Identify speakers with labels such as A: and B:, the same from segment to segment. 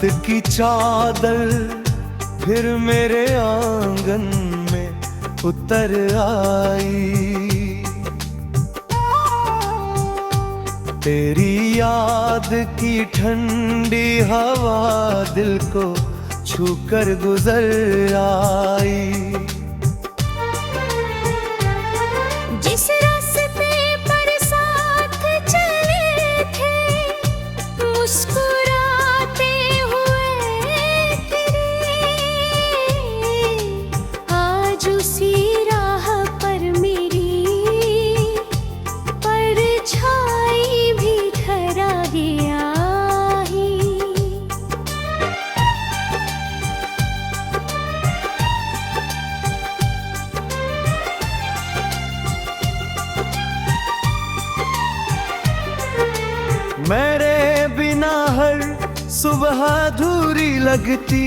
A: रात की चादर फिर मेरे आंगन में उतर आई। तेरी याद की ठंडी हवा दिल को छूकर गुजर आई।
B: जिस रास्ते पर साथ चले थे मुस्कुराते हुए तेरे, आज उसी राह पर मेरी परछाई भी ठहरा गया ही।
A: मेरे बिना हर सुबह अधूरी लगती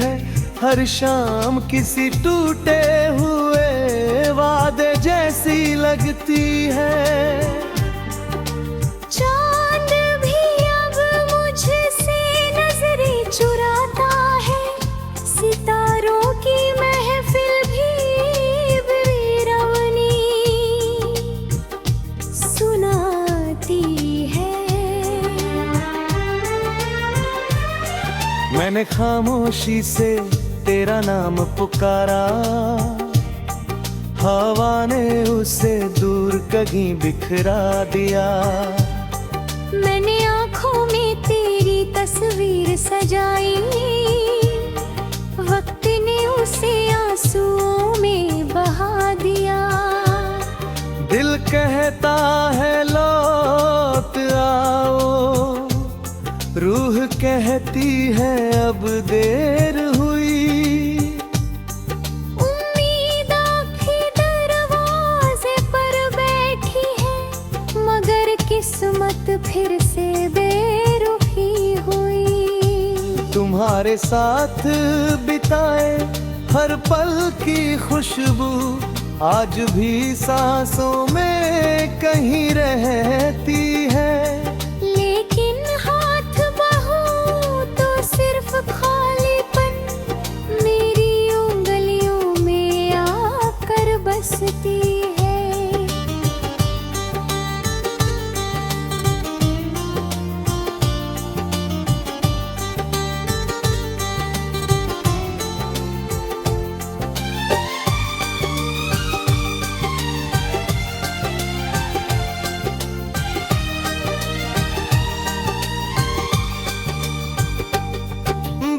A: है, हर शाम किसी टूटे हुए वादे जैसी लगती है।
B: चांद भी अब मुझसे नजरें चुराता है, सितारों की महफिल भी वीरानी सुनाती है।
A: मैंने खामोशी से तेरा नाम पुकारा, हवा ने उसे दूर कहीं बिखरा दिया।
B: मैंने आँखों में तेरी तस्वीर सजाई, वक्त ने उसे आंसुओं में बहा दिया।
A: दिल कहता है लौट आओ, रूह कहती है अब देर हुई।
B: उम्मीद आँखें दरवाजे पर बैठी है, मगर किस्मत फिर से बेरुखी हुई।
A: तुम्हारे साथ बिताए हर पल की खुशबू आज भी सांसों में कहीं रहती है।
B: लेकिन हाथ बहूं तो सिर्फ खालीपन मेरी उंगलियों में आकर बसती है।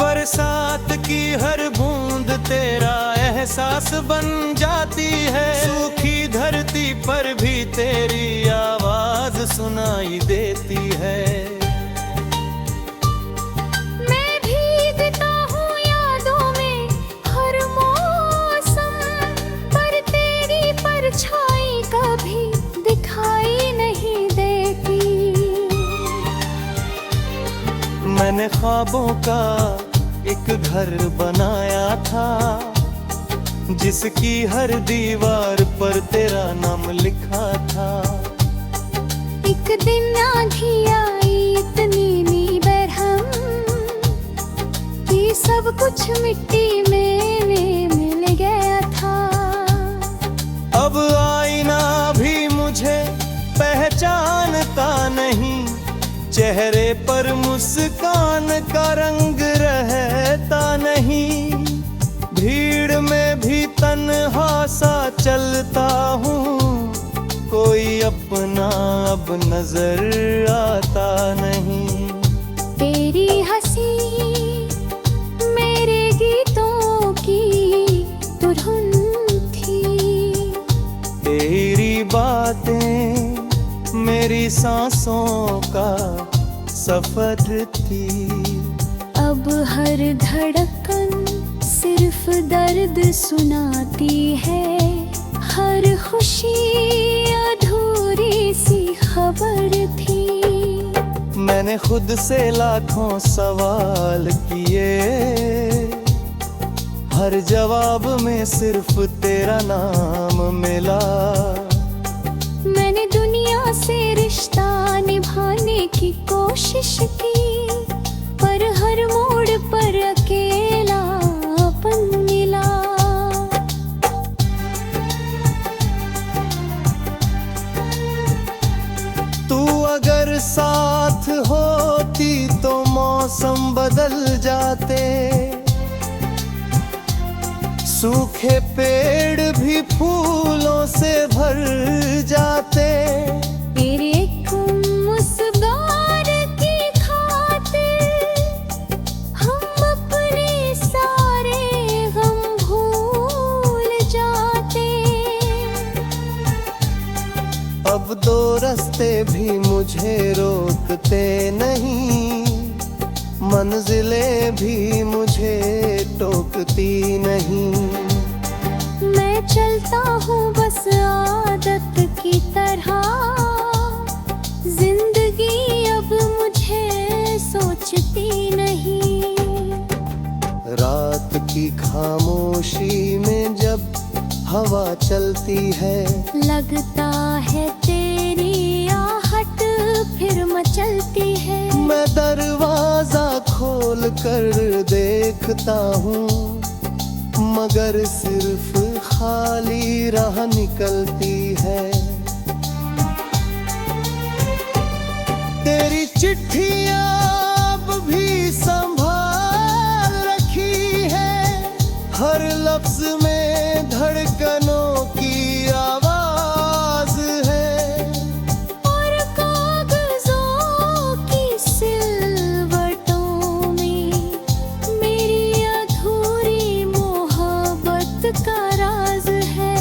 A: बरसात की हर बूंद तेरा एहसास बन जाती है, सूखी धरती पर भी तेरी आवाज सुनाई देती है।
B: मैं भीगता हूँ यादों में हर मौसम, पर तेरी परछाई कभी दिखाई नहीं देती।
A: मैंने ख्वाबों का एक घर बनाया था, जिसकी हर दीवार पर तेरा नाम लिखा था।
B: एक दिन आंधी आई इतनी बेरहम कि सब कुछ मिट्टी में मिल गया था।
A: अब आईना भी मुझे पहचानता नहीं, चेहरे पर मुस्कान का रंग रहता नहीं। भीड़ में भी तन्हा सा चलता हूँ, कोई अपना अब नजर आता नहीं।
B: तेरी हंसी मेरे गीतों की तो धुन थी,
A: तेरी बातें मेरी सांसों का सफर थी।
B: अब हर धड़कन सिर्फ दर्द सुनाती है, हर खुशी अधूरी सी खबर थी।
A: मैंने खुद से लाखों सवाल किए, हर जवाब में सिर्फ तेरा नाम मिला।
B: मैंने दुनिया से रिश्ता निभाने की कोशिश की, पर हर मोड़ मोड़ पर अकेलापन मिला।
A: तू अगर साथ होती तो मौसम बदल जाते, सूखे पेड़ भी फूलों से भर जाते।
B: तेरे एक मुस्कान की खातिर हम अपने सारे गम भूल जाते।
A: अब दो रास्ते भी मुझे रोकते नहीं, मंजिलें भी मुझे टोकती नहीं।
B: मैं चलता हूँ बस आदत की तरह, जिंदगी अब मुझे सोचती नहीं।
A: रात की खामोशी में जब हवा चलती है,
B: लगता है तेरी आहट फिर मचलती है।
A: मैं दरवाजा खोल कर देखता हूँ, मगर सिर्फ खाली राह निकलती है। तेरी चिट्ठियाँ अब भी संभाल रखी है, हर लफ्ज में धड़कनों की आवाज है।
B: और कागजों की सिलवटों में मेरी अधूरी मोहब्बत का राज है।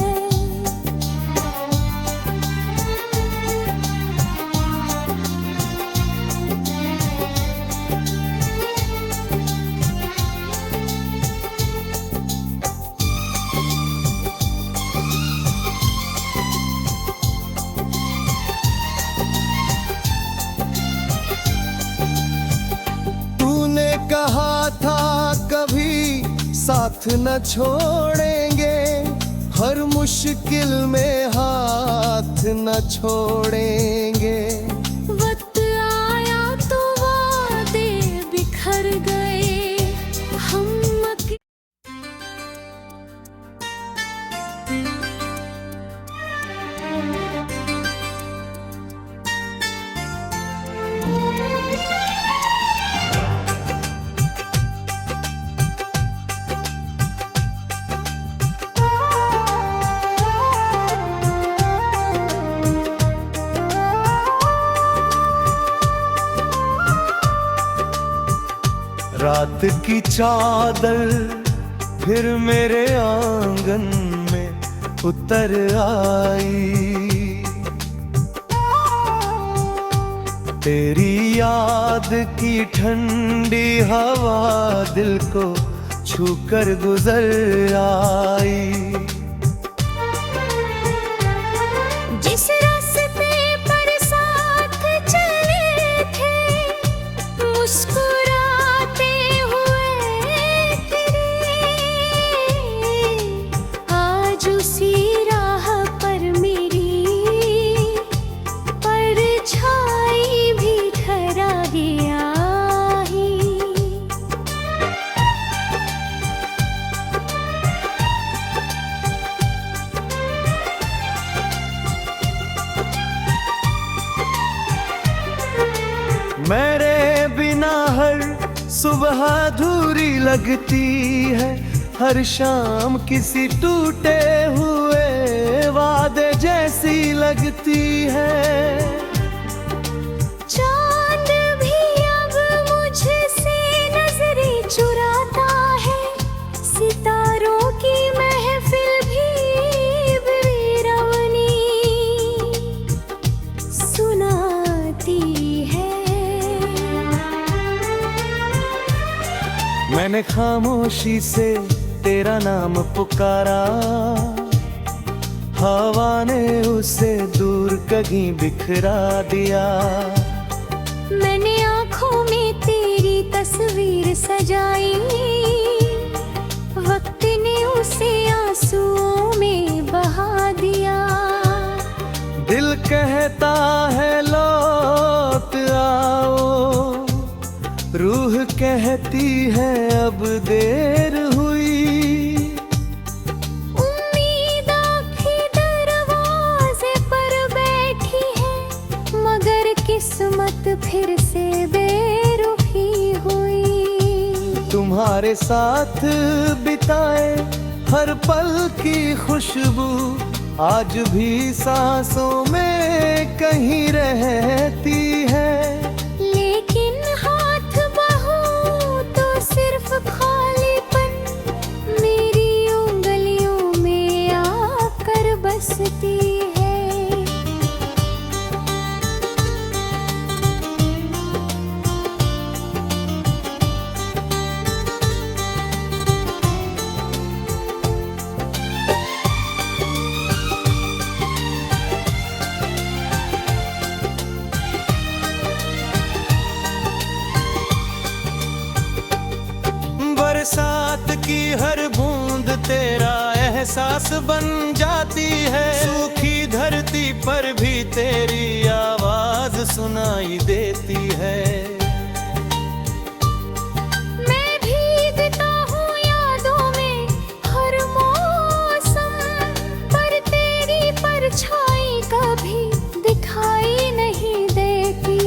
A: तूने कहा था कभी साथ न छोड़ेंगे, हर मुश्किल में हाथ न छोड़ेंगे।
B: वक्त आया तो वादे बिखर गए, हम
A: रात की चादर फिर मेरे आंगन में उतर आई। तेरी याद की ठंडी हवा दिल को छूकर गुजर आई।
B: जिस रास्ते पर साथ चले थे, मुस्कुराते हुए फिरे, आज उसी राह पर मेरी परछाई भी ठहरा गया ही।
A: मेरे बिना हर सुबह अधूरी लगती है, हर शाम किसी टूटे हुए वादे जैसी लगती है।
B: चांद भी अब मुझसे नजरें चुराता है, सितारों की महफिल भी वीरानी सुनाती है।
A: मैंने खामोशी से तेरा नाम पुकारा, हवा ने उसे दूर कहीं बिखरा दिया।
B: मैंने आँखों में तेरी तस्वीर सजाई, वक्त ने उसे आंसुओं में बहा दिया।
A: दिल कहता है लौट आओ, रूह कहती है साथ बिताए हर पल की खुशबू आज भी सांसों में कहीं रहती है।
B: लेकिन हाथ बढ़ाऊं तो सिर्फ खालीपन मेरी उंगलियों में आकर बसती है।
A: बरसात की हर बूंद तेरा एहसास बन जाती है। सूखी धरती पर भी तेरी आवाज सुनाई देती है।
B: मैं भीगता हूँ यादों में हर मौसम, पर तेरी परछाई कभी दिखाई नहीं देती।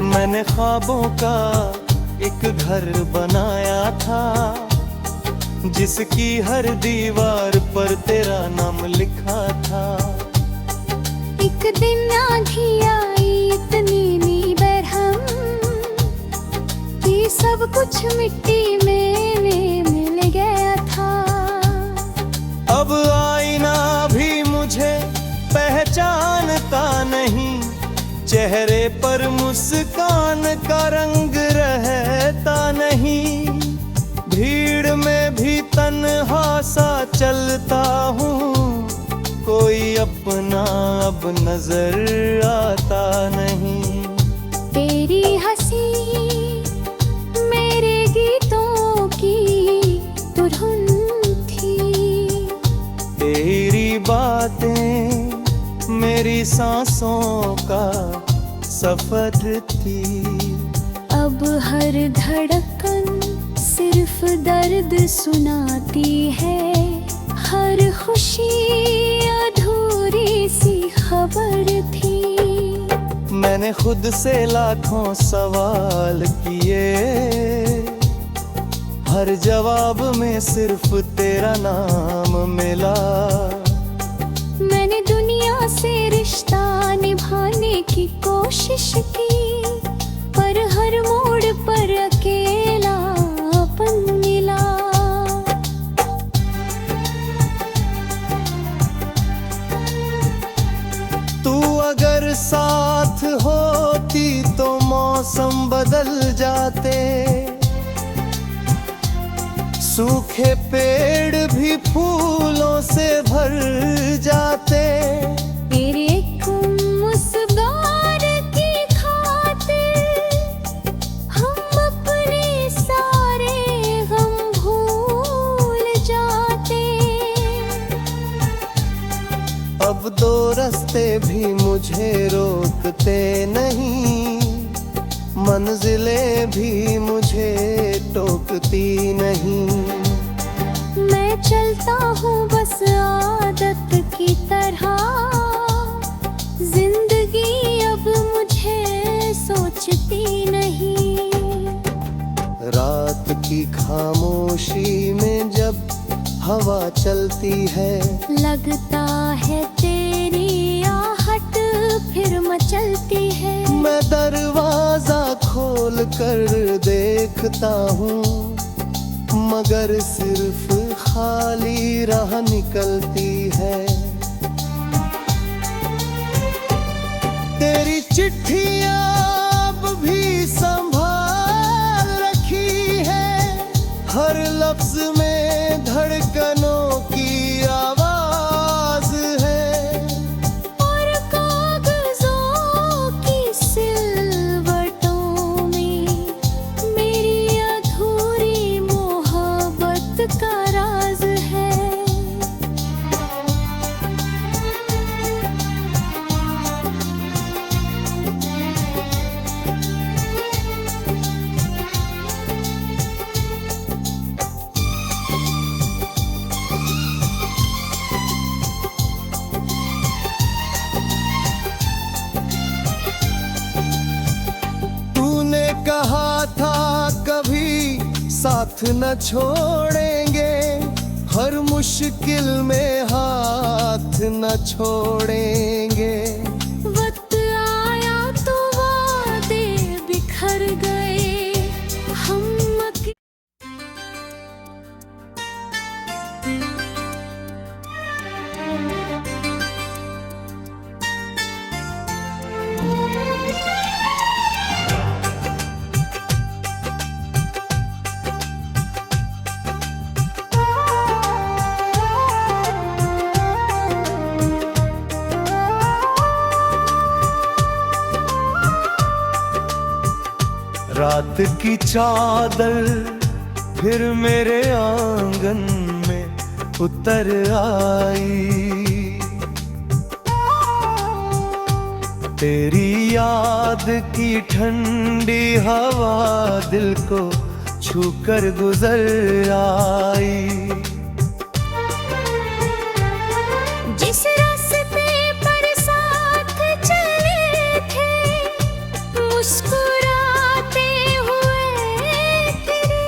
A: मैंने ख्वाबों का एक घर बनाया था जिसकी हर दीवार पर तेरा नाम लिखा था।
B: एक दिन आंधी आई इतनी बेरहम कि सब कुछ मिट्टी में मिल गया था।
A: अब आईना भी मुझे पहचानता नहीं, चेहरे पर मुस्कान का रंग रहता नहीं। भीड़ में भी तन्हा सा चलता हूँ, कोई अपना अब नजर आता नहीं।
B: तेरी हंसी मेरे गीतों की तो धुन थी,
A: तेरी बातें मेरी सांसों का सफर थी।
B: अब हर धड़कन सिर्फ दर्द सुनाती है, हर खुशी अधूरी सी खबर थी।
A: मैंने खुद से लाखों सवाल किए, हर जवाब में सिर्फ तेरा नाम मिला।
B: मैंने दुनिया से रिश्ता निभाने की कोशिश की, पर हर मोड़ पर अकेलापन मिला।
A: तू अगर साथ होती तो मौसम बदल जाते, सूखे पेड़ भी फूलों से भर जाते।
B: तेरे एक मुस्कान की खातिर हम अपने सारे गम भूल जाते।
A: अब दो रास्ते भी मुझे रोकते नहीं, मंजिलें भी मुझे टोकती नहीं।
B: मैं चलता हूँ बस आदत की तरह, जिंदगी अब मुझे सोचती नहीं।
A: रात की खामोशी में जब हवा चलती है,
B: लगता है तेरी आहट फिर मचलती है।
A: मैं दरवाजा खोल कर देखता हूँ, मगर सिर्फ खाली राह निकलती है। तेरी चिट्ठियाँ अब भी संभाल रखी है, हर लफ्ज में धड़कनों की आवाज है।
B: और कागजों की सिलवटों में मेरी अधूरी मोहब्बत का राज है।
A: साथ न छोड़ेंगे, हर मुश्किल में हाथ न छोड़ेंगे।
B: वक्त आया तो वादे बिखर गए, हम
A: रात की चादर फिर मेरे आंगन में उतर आई, तेरी याद की ठंडी हवा दिल को छूकर गुजर आई।
B: जिस रास्ते पर साथ चले थे, मुस्कुराते हुए तेरे,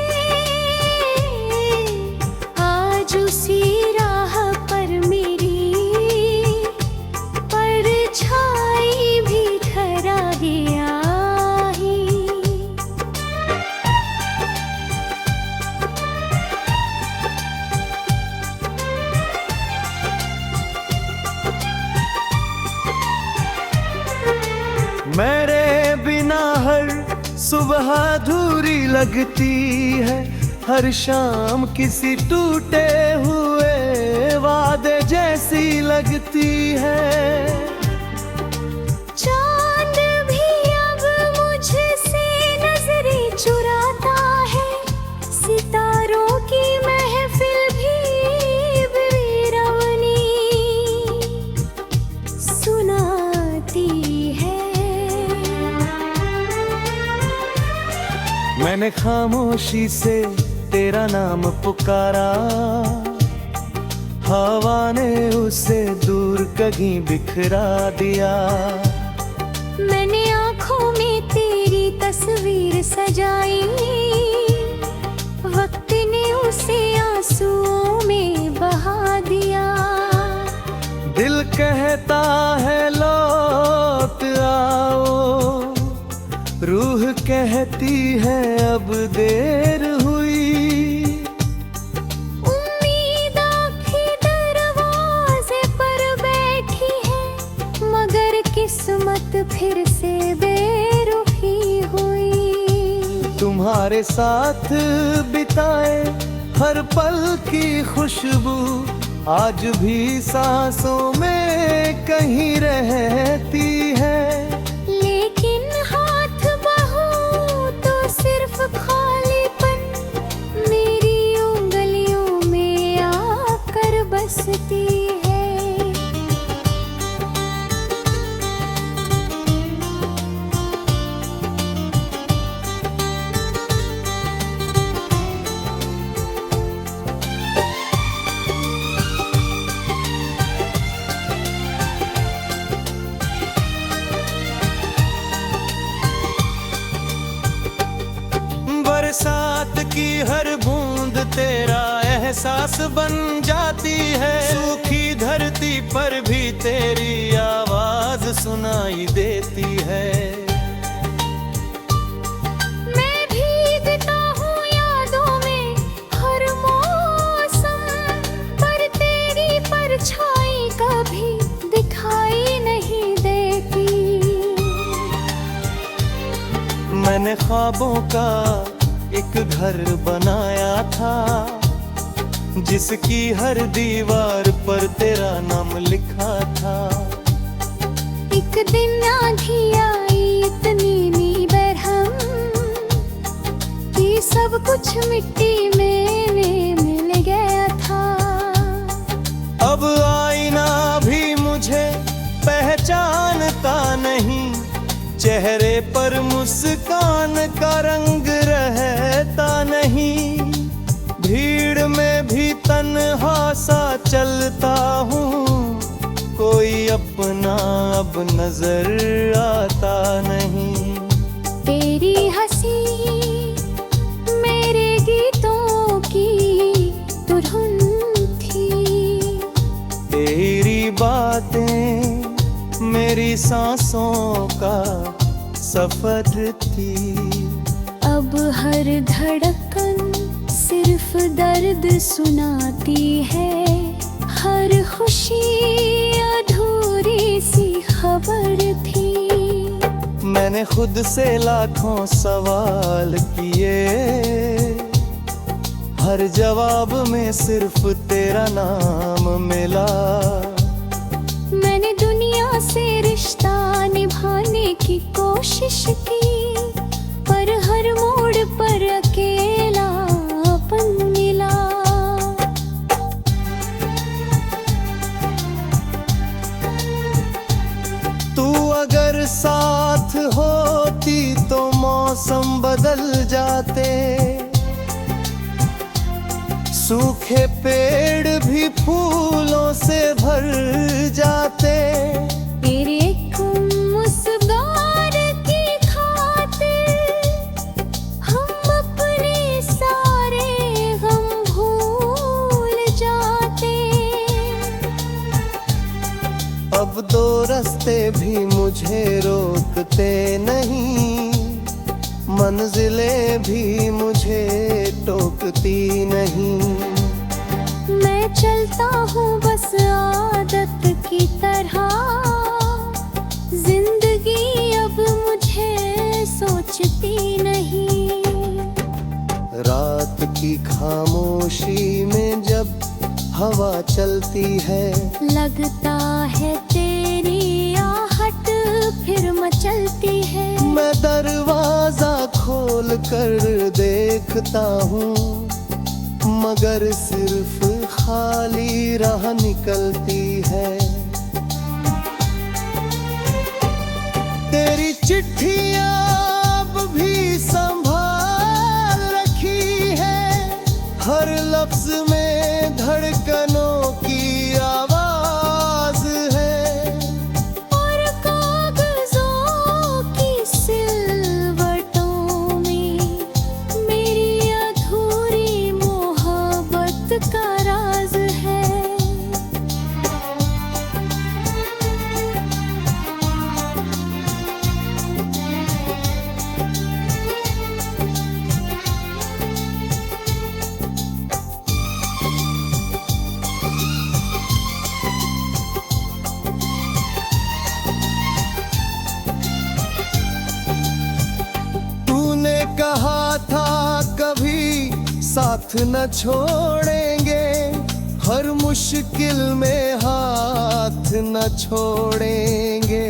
B: आज उसी राह पर मेरी परछाई भी ठहरा गया ही।
A: मेरे बिना हर सुबह अधूरी लगती है, हर शाम किसी टूटे हुए वादे जैसी लगती है।
B: चांद भी अब मुझसे नजरें चुराता है, सितारों की महफिल भी वीरानी सुनाती है।
A: मैंने खामोशी से तेरा नाम पुकारा, हवा ने उसे दूर कहीं बिखरा दिया।
B: मैंने आँखों में तेरी तस्वीर सजाई, वक्त ने उसे आंसुओं में बहा दिया।
A: दिल कहता है लौट आओ, रूह कहती है अब देर हुई।
B: उम्मीद आँखें दरवाजे पर बैठी है, मगर किस्मत फिर से बेरुखी हुई।
A: तुम्हारे साथ बिताए हर पल की खुशबू आज भी सांसों में कहीं रहती है।
B: लेकिन हाथ बहूं तो सिर्फ खालीपन मेरी उंगलियों में आकर बसती है।
A: बरसात की हर बूंद तेरा एहसास बन जाती है, सूखी धरती पर भी तेरी आवाज सुनाई देती है।
B: मैं भीगता हूँ यादों में हर मौसम, पर तेरी परछाई कभी दिखाई नहीं देती।
A: मैंने ख्वाबों का एक घर बनाया था, जिसकी हर दीवार पर तेरा नाम लिखा था।
B: एक दिन आंधी आई इतनी बेरहम कि सब कुछ मिट्टी में मिल गया था।
A: अब आईना भी मुझे पहचानता नहीं, चेहरे पर मुस्कान का रंग रहता नहीं। भीड़ में भी तन्हा सा चलता हूँ, कोई अपना अब नजर आता नहीं।
B: तेरी हंसी मेरे
A: सांसों का सफर थी।
B: अब हर धड़कन सिर्फ दर्द सुनाती है, हर खुशी अधूरी सी खबर थी।
A: मैंने खुद से लाखों सवाल किए, हर जवाब में सिर्फ तेरा नाम मिला।
B: मैंने दुनिया से रिश्ता निभाने की कोशिश की, पर हर मोड़ पर अकेलापन मिला।
A: तू अगर साथ होती तो मौसम बदल जाते, सूखे पेड़ भी फूलों से भर जाते।
B: तेरे एक मुस्कान की खातिर हम अपने सारे गम भूल जाते।
A: अब दो रास्ते भी मुझे रोकते नहीं, मंजिलें भी मुझे टोकती नहीं।
B: मैं चलता हूँ बस आदत की तरह, जिंदगी अब मुझे सोचती नहीं।
A: रात की खामोशी में जब हवा चलती है,
B: लगता है तेरी आहट फिर मचलती है।
A: मैं दरवाजा खोल कर देखता हूँ, मगर सिर्फ खाली राह निकलती है। तेरी चिट्ठियाँ अब भी संभाल रखी है, हर लफ्ज में धड़कनों की आवाज है।
B: और कागजों की सिलवटों में मेरी अधूरी मोहब्बत का राज है।
A: तूने कहा था कभी साथ न छोड़ेंगे, हर मुश्किल में हाथ न छोड़ेंगे।